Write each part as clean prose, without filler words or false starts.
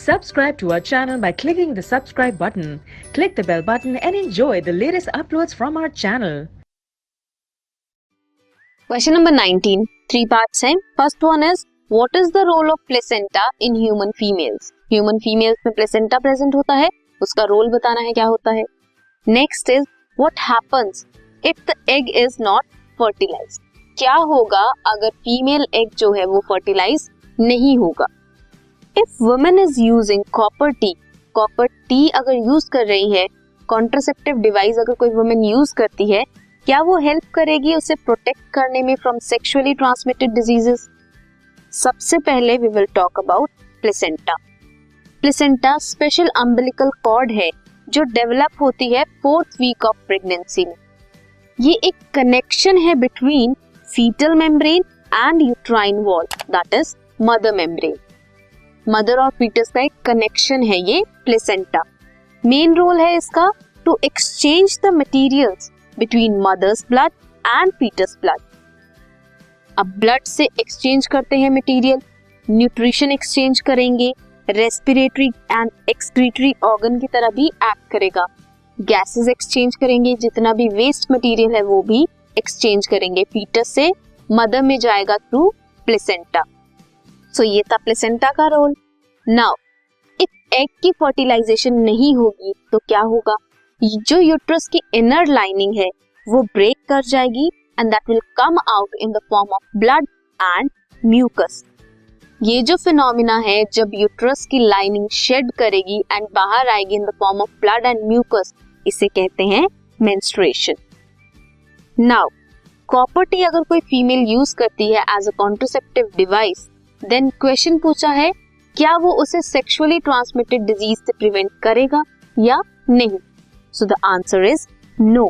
Subscribe to our channel by clicking the subscribe button. Click the bell button and enjoy the latest uploads from our channel. Question number 19, 3 parts हैं. First one is what is the role of placenta in human females. Human females में placenta present होता है, उसका role बताना है क्या होता है. Next is what happens if the egg is not fertilised. क्या होगा अगर फीमेल एग जो है वो फर्टिलाइज नहीं होगा. If women is using copper T अगर यूज कर रही है, कॉन्ट्रासेप्टिव डिवाइस अगर कोई वुमेन यूज करती है, क्या वो हेल्प करेगी उसे प्रोटेक्ट करने में फ्रॉम सेक्सुअली ट्रांसमिटेड डिजीजेस. सबसे पहले we will talk about placenta. Placenta special umbilical cord है जो डेवलप होती है 4th वीक ऑफ प्रेगनेंसी में. ये एक कनेक्शन है between foetal membrane and uterine wall, that is mother membrane. Mother और फीटस का एक कनेक्शन है ये प्लेसेंटा. मेन रोल है इसका to exchange the materials between mother's blood and foetus blood. अब ब्लड से एक्सचेंज करते हैं मटेरियल, न्यूट्रिशन एक्सचेंज करेंगे, रेस्पिरेटरी एंड एक्सक्रीटरी ऑर्गन की तरह भी एक्ट करेगा, गैसेस एक्सचेंज करेंगे, जितना भी वेस्ट मटेरियल है वो भी एक्सचेंज करेंगे. फीटस से मदर में जाएगा थ्रू प्लेसेंटा. सो ये था प्लेसेंटा का रोल. नाउ इफ एग की फर्टिलाइजेशन नहीं होगी तो क्या होगा. जो यूट्रस की इनर लाइनिंग है वो ब्रेक कर जाएगी and that will come out in the form of blood and mucus. ये जो फिनोमिना है जब यूट्रस की लाइनिंग शेड करेगी एंड बाहर आएगी in the form of blood and mucus, इसे कहते हैं मेंस्ट्रुएशन. नाउ कॉपर टी अगर कोई फीमेल यूज करती है as a contraceptive device, then question पूछा है क्या वो उसे सेक्सुअली ट्रांसमिटेड डिजीज से प्रिवेंट करेगा या नहीं. So the answer is no.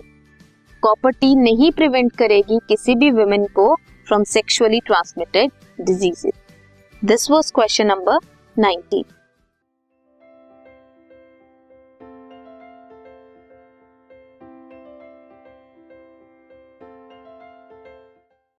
Copper T नहीं प्रिवेंट करेगी किसी भी वुमेन को from sexually transmitted diseases. This was question number 19.